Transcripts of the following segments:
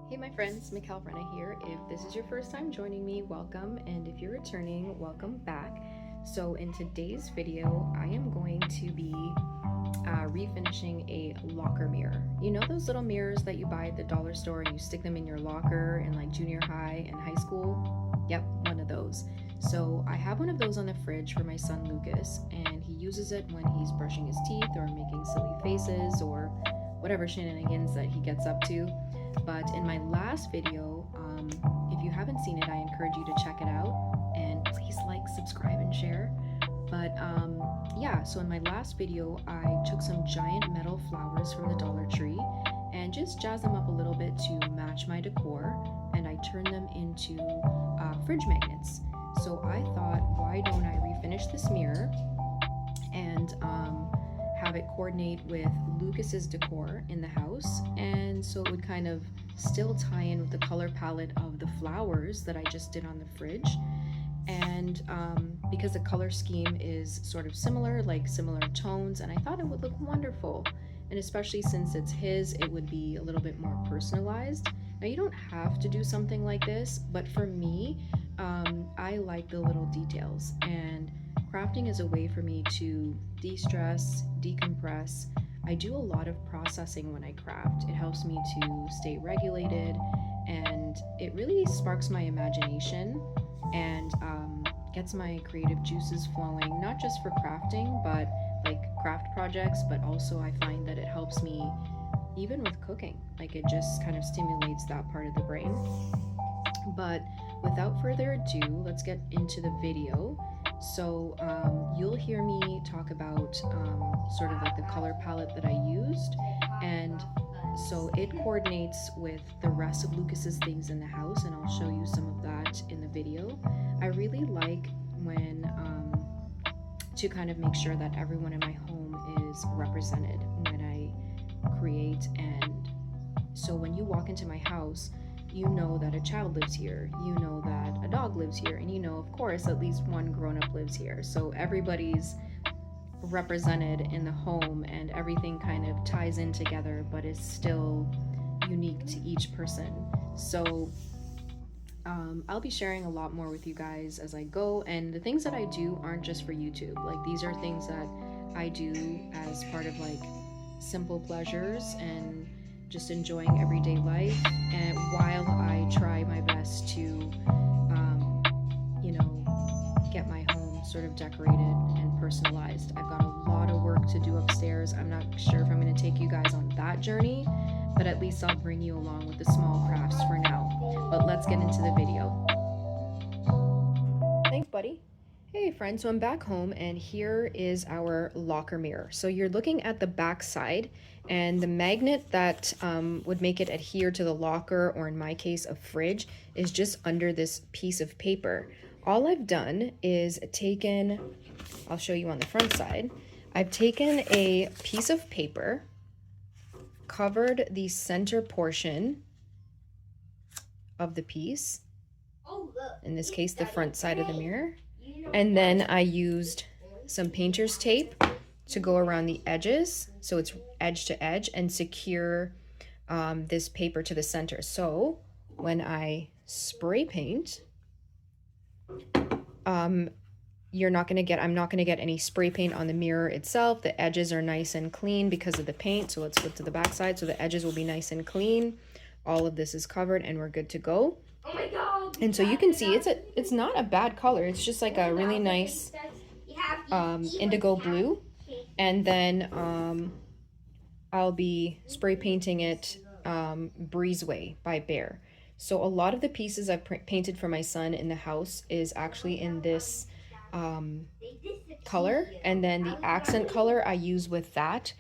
Hey my friends, Makeover here. If this is your first time joining me, welcome, and if you're returning, welcome back. So in today's video, I am going to be refinishing a locker mirror. You know those little mirrors that you buy at the dollar store and you stick them in your locker in like junior high and high school? Yep, one of those. So I have one of those on the fridge for my son Lucas, and he uses it when he's brushing his teeth or making silly faces or whatever shenanigans that he gets up to. But in my last video, if you haven't seen it, I encourage you to check it out, and please like, subscribe, and share. But yeah, so in my last video, I took some giant metal flowers from the Dollar Tree and just jazzed them up a little bit to match my decor, and I turned them into fridge magnets. So I thought, why don't I refinish this mirror and have it coordinate with Lucas's decor in the house, and so it would kind of still tie in with the color palette of the flowers that I just did on the fridge. And because the color scheme is sort of similar, like similar tones, and I thought it would look wonderful. And especially since it's his, it would be a little bit more personalized. Now, you don't have to do something like this, but for me, I like the little details, and crafting is a way for me to de-stress, decompress. I do a lot of processing when I craft. It helps me to stay regulated, and it really sparks my imagination and gets my creative juices flowing, not just for crafting, but like craft projects, but also I find that it helps me even with cooking. Like, it just kind of stimulates that part of the brain. But without further ado, let's get into the video. So you'll hear me talk about sort of like the color palette that I used, and so it coordinates with the rest of Lucas's things in the house, and I'll show you some of that in the video. I really like when to kind of make sure that everyone in my home is represented when I create. And so when you walk into my house, you know that a child lives here, you know that a dog lives here, and you know, of course, at least one grown-up lives here. So everybody's represented in the home, and everything kind of ties in together, but is still unique to each person. So I'll be sharing a lot more with you guys as I go, and the things that I do aren't just for YouTube. Like, these are things that I do as part of like simple pleasures and just enjoying everyday life, and while I try my best to get my home sort of decorated and personalized. I've got a lot of work to do upstairs. I'm not sure if I'm going to take you guys on that journey, but at least I'll bring you along with the small crafts for now. But let's get into the video. Thanks, buddy. Hey friends, so I'm back home, and here is our locker mirror. So you're looking at the back side, and the magnet that would make it adhere to the locker, or in my case a fridge, is just under this piece of paper. All I've done is taken, I'll show you on the front side, I've taken a piece of paper, covered the center portion of the piece, in this case the front side of the mirror, and then I used some painter's tape to go around the edges, so it's edge to edge, and secure this paper to the center. So when I spray paint, I'm not gonna get any spray paint on the mirror itself. The edges are nice and clean because of the paint. So let's flip to the back side. So the edges will be nice and clean. All of this is covered, and we're good to go. Oh my God! And so you can see it's not a bad color. It's just like a really nice indigo blue. And then I'll be spray painting it Breezeway by Bear. So a lot of the pieces I've painted for my son in the house is actually in this color, and then the accent color I use with that,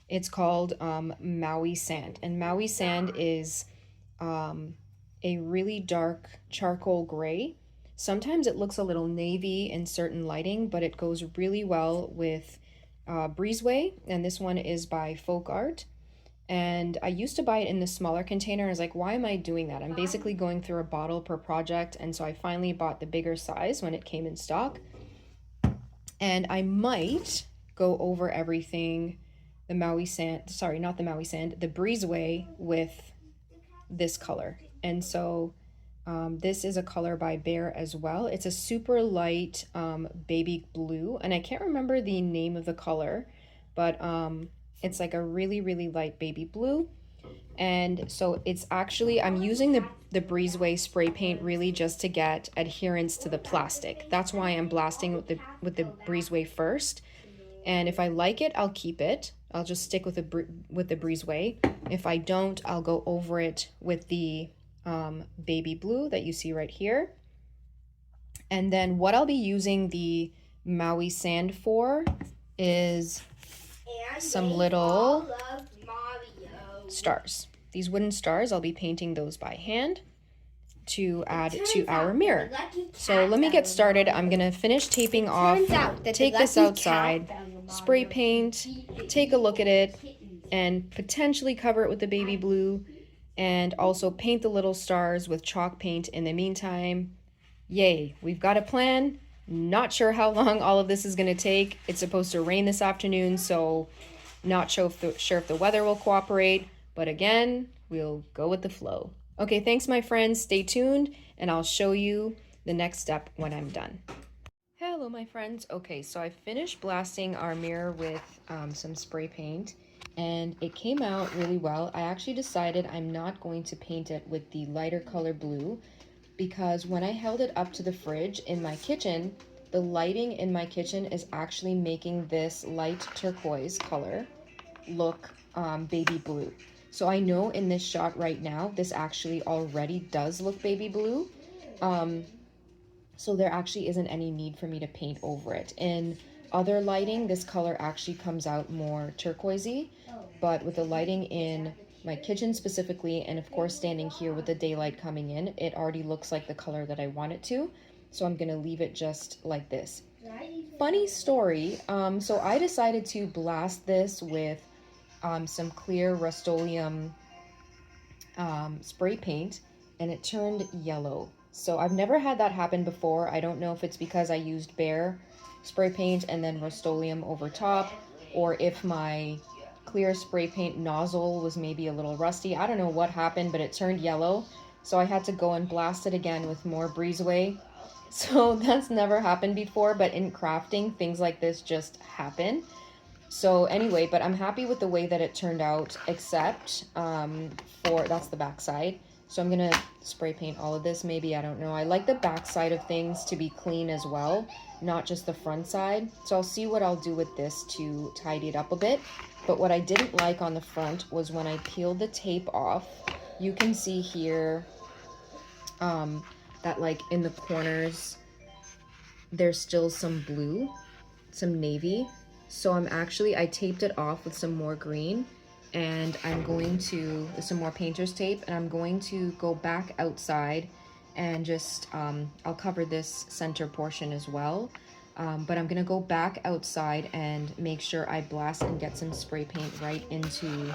it's called Maui Sand. And Maui Sand is a really dark charcoal gray. Sometimes it looks a little navy in certain lighting, but it goes really well with Breezeway, and this one is by Folk Art. And I used to buy it in the smaller container. I was like, why am I doing that? I'm basically going through a bottle per project, and so I finally bought the bigger size when it came in stock. And I might go over everything, the Maui Sand, sorry, not the Maui Sand, the Breezeway with this color. And so this is a color by Bear as well. It's a super light baby blue, and I can't remember the name of the color, but it's like a really, really light baby blue. And so it's actually, I'm using the Breezeway spray paint really just to get adherence to the plastic. That's why I'm blasting with the Breezeway first. And if I like it, I'll keep it. I'll just stick with the Breezeway. If I don't, I'll go over it with the baby blue that you see right here. And then what I'll be using the Maui sand for is some little stars. These wooden stars, I'll be painting those by hand to add to our mirror. So let me get started. I'm gonna finish taping off, take this outside, spray paint, take a look at it, and potentially cover it with the baby blue, and also paint the little stars with chalk paint in the meantime. Yay, we've got a plan. Not sure how long all of this is gonna take. It's supposed to rain this afternoon, so not sure if the weather will cooperate, but again, we'll go with the flow. Okay, thanks my friends, stay tuned, and I'll show you the next step when I'm done. Hello my friends. Okay, so I finished blasting our mirror with some spray paint, and it came out really well. I actually decided I'm not going to paint it with the lighter color blue, because when I held it up to the fridge in my kitchen, the lighting in my kitchen is actually making this light turquoise color look baby blue. So I know in this shot right now, this actually already does look baby blue. So there actually isn't any need for me to paint over it. In other lighting, this color actually comes out more turquoisey, but with the lighting in my kitchen specifically, and of course standing here with the daylight coming in, it already looks like the color that I want it to. So I'm gonna leave it just like this. Funny story, so I decided to blast this with some clear Rust-Oleum spray paint, and it turned yellow. So I've never had that happen before. I don't know if it's because I used Bear spray paint and then Rust-Oleum over top, or if my clear spray paint nozzle was maybe a little rusty. I don't know what happened, but it turned yellow. So I had to go and blast it again with more Breezeway. So that's never happened before, but in crafting, things like this just happen. So anyway, but I'm happy with the way that it turned out, except that's the back side. So I'm gonna spray paint all of this, maybe, I don't know. I like the back side of things to be clean as well, not just the front side. So I'll see what I'll do with this to tidy it up a bit. But what I didn't like on the front was when I peeled the tape off, you can see here that like in the corners, there's still some blue, some navy. So I taped it off with some more green, and I'm going to, with some more painter's tape, and I'm going to go back outside and just, I'll cover this center portion as well. But I'm gonna go back outside and make sure I blast and get some spray paint right into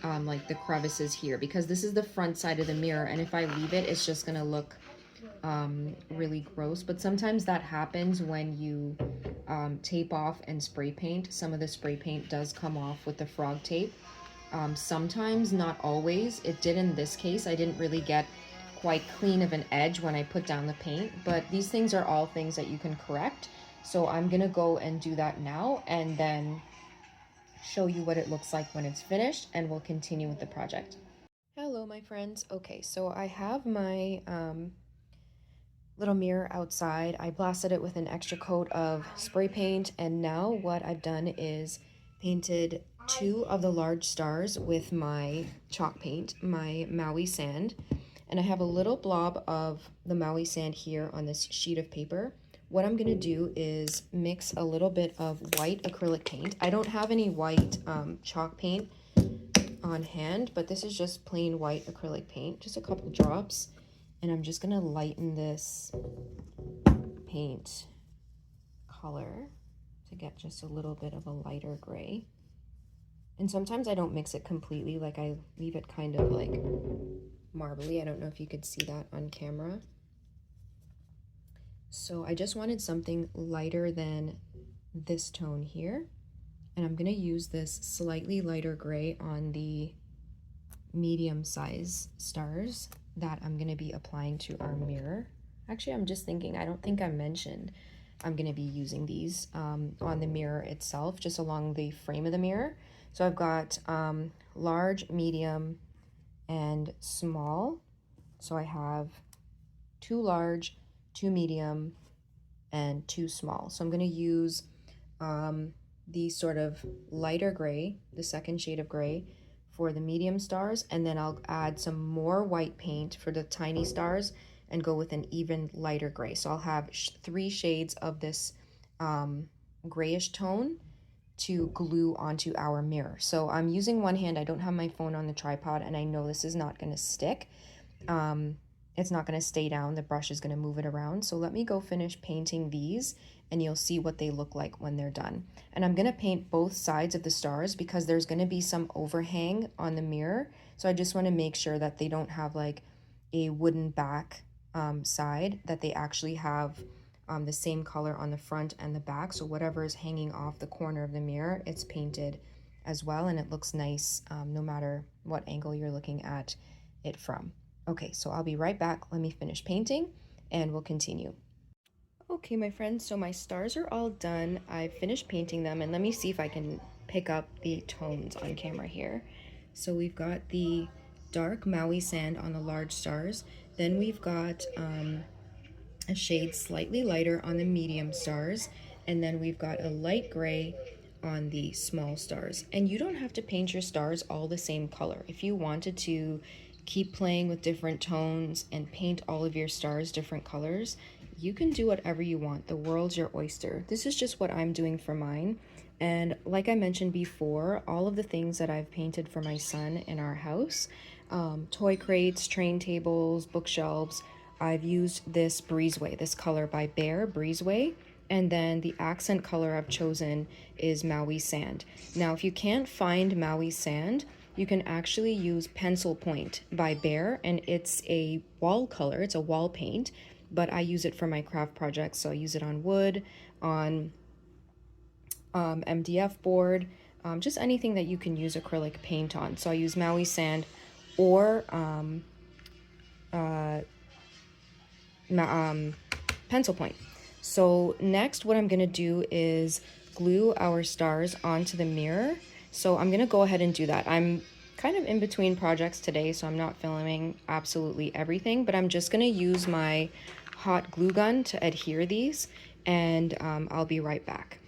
like the crevices here, because this is the front side of the mirror, and if I leave it, it's just gonna look really gross. But sometimes that happens when you tape off and spray paint. Some of the spray paint does come off with the frog tape. Sometimes, not always. It did in this case. I didn't really get quite clean of an edge when I put down the paint, but these things are all things that you can correct. So I'm gonna go and do that now, and then show you what it looks like when it's finished, and we'll continue with the project. Hello my friends. Okay, so I have my little mirror outside. I blasted it with an extra coat of spray paint, and now what I've done is painted 2 of the large stars with my chalk paint, my Maui sand, and I have a little blob of the Maui sand here on this sheet of paper. What I'm gonna do is mix a little bit of white acrylic paint. I don't have any white chalk paint on hand, but this is just plain white acrylic paint, just a couple drops. And I'm just gonna lighten this paint color to get just a little bit of a lighter gray. And sometimes I don't mix it completely, like I leave it kind of like marbly. I don't know if you could see that on camera. So I just wanted something lighter than this tone here. And I'm gonna use this slightly lighter gray on the medium size stars that I'm going to be applying to our mirror. Actually, I'm just thinking, I don't think I mentioned I'm going to be using these on the mirror itself, just along the frame of the mirror. So I've got large, medium, and small. So I have 2 large, 2 medium, and 2 small. So I'm going to use the sort of lighter gray, the second shade of gray, for the medium stars, and then I'll add some more white paint for the tiny stars and go with an even lighter gray. So I'll have 3 shades of this grayish tone to glue onto our mirror. So I'm using one hand, I don't have my phone on the tripod, and I know this is not going to stick. It's not going to stay down, the brush is going to move it around. So let me go finish painting these and you'll see what they look like when they're done. And I'm going to paint both sides of the stars because there's going to be some overhang on the mirror. So I just want to make sure that they don't have like a wooden back side, that they actually have the same color on the front and the back. So whatever is hanging off the corner of the mirror, it's painted as well, and it looks nice no matter what angle you're looking at it from. Okay, so I'll be right back. Let me finish painting and we'll continue. Okay, my friends, so my stars are all done. I've finished painting them, and let me see if I can pick up the tones on camera here. So we've got the dark Maui sand on the large stars. Then we've got a shade slightly lighter on the medium stars. And then we've got a light gray on the small stars. And you don't have to paint your stars all the same color. If you wanted to keep playing with different tones and paint all of your stars different colors, you can do whatever you want. The world's your oyster. This is just what I'm doing for mine. And like I mentioned before, all of the things that I've painted for my son in our house, toy crates, train tables, bookshelves, I've used this Breezeway, this color by Bear, Breezeway. And then the accent color I've chosen is Maui Sand. Now, if you can't find Maui Sand, you can actually use Pencil Point by Bear, and it's a wall color, it's a wall paint, but I use it for my craft projects. So I use it on wood, on MDF board, just anything that you can use acrylic paint on. So I use Maui Sand or Pencil Point. So next what I'm going to do is glue our stars onto the mirror. So I'm going to go ahead and do that. I'm kind of in between projects today, so I'm not filming absolutely everything, but I'm just going to use my hot glue gun to adhere these, and I'll be right back.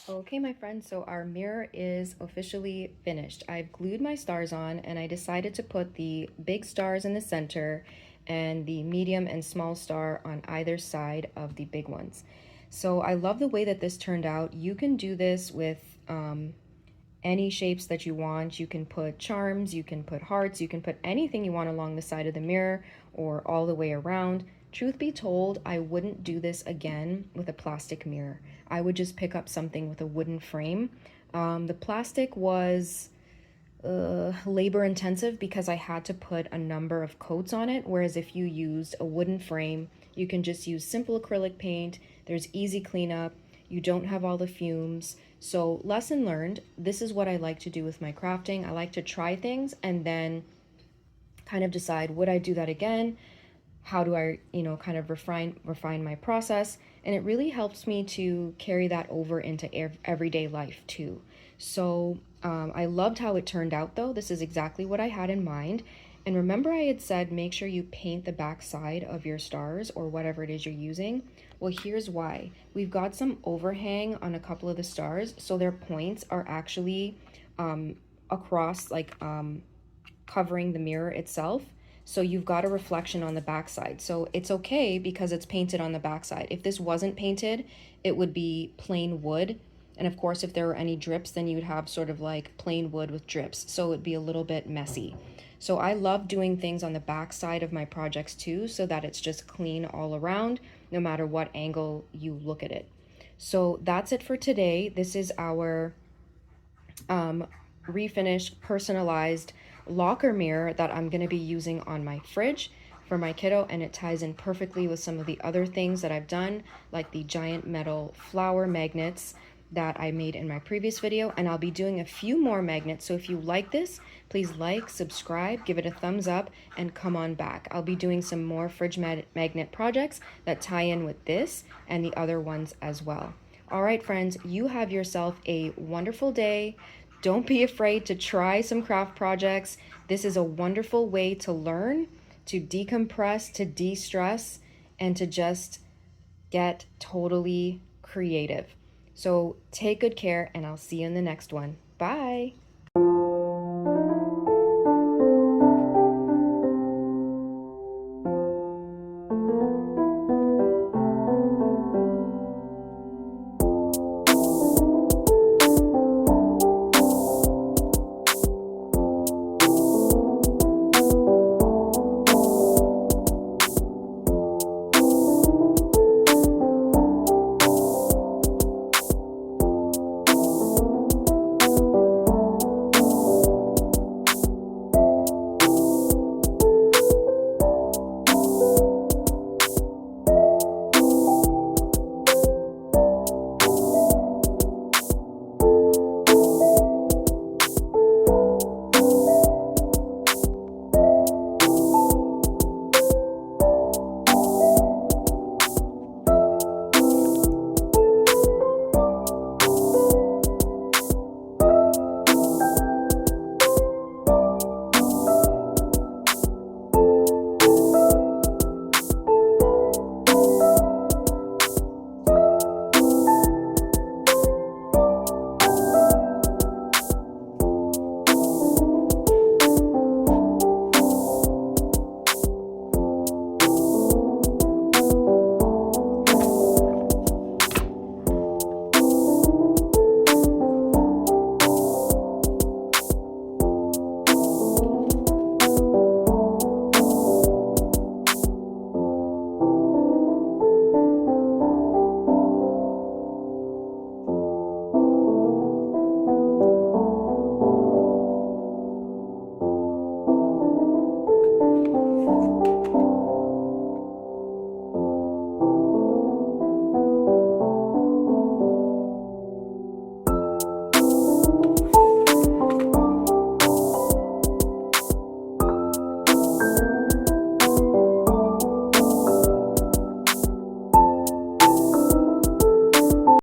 Okay, my friends, so our mirror is officially finished. I've glued my stars on, and I decided to put the big stars in the center and the medium and small star on either side of the big ones. So I love the way that this turned out. You can do this with any shapes that you want. You can put charms, you can put hearts, you can put anything you want along the side of the mirror or all the way around. Truth be told, I wouldn't do this again with a plastic mirror. I would just pick up something with a wooden frame. The plastic was labor intensive because I had to put a number of coats on it, whereas if you used a wooden frame, you can just use simple acrylic paint. There's easy cleanup. You don't have all the fumes. So lesson learned, this is what I like to do with my crafting. I like to try things and then kind of decide, would I do that again? How do I, kind of refine my process? And it really helps me to carry that over into everyday life too. So I loved how it turned out though. This is exactly what I had in mind. And remember I had said, make sure you paint the back side of your stars or whatever it is you're using. Well, here's why. We've got some overhang on a couple of the stars, so their points are actually across, like covering the mirror itself. So you've got a reflection on the backside. So it's okay because it's painted on the backside. If this wasn't painted, it would be plain wood. And of course, if there were any drips, then you would have sort of like plain wood with drips. So it'd be a little bit messy. So I love doing things on the back side of my projects too, so that it's just clean all around, no matter what angle you look at it. So that's it for today. This is our refinished, personalized locker mirror that I'm going to be using on my fridge for my kiddo, and it ties in perfectly with some of the other things that I've done, like the giant metal flower magnets, that I made in my previous video, and I'll be doing a few more magnets. So if you like this, please like, subscribe, give it a thumbs up, and come on back. I'll be doing some more fridge magnet projects that tie in with this and the other ones as well. All right, friends, you have yourself a wonderful day. Don't be afraid to try some craft projects. This is a wonderful way to learn, to decompress, to de-stress, and to just get totally creative. So take good care, and I'll see you in the next one. Bye.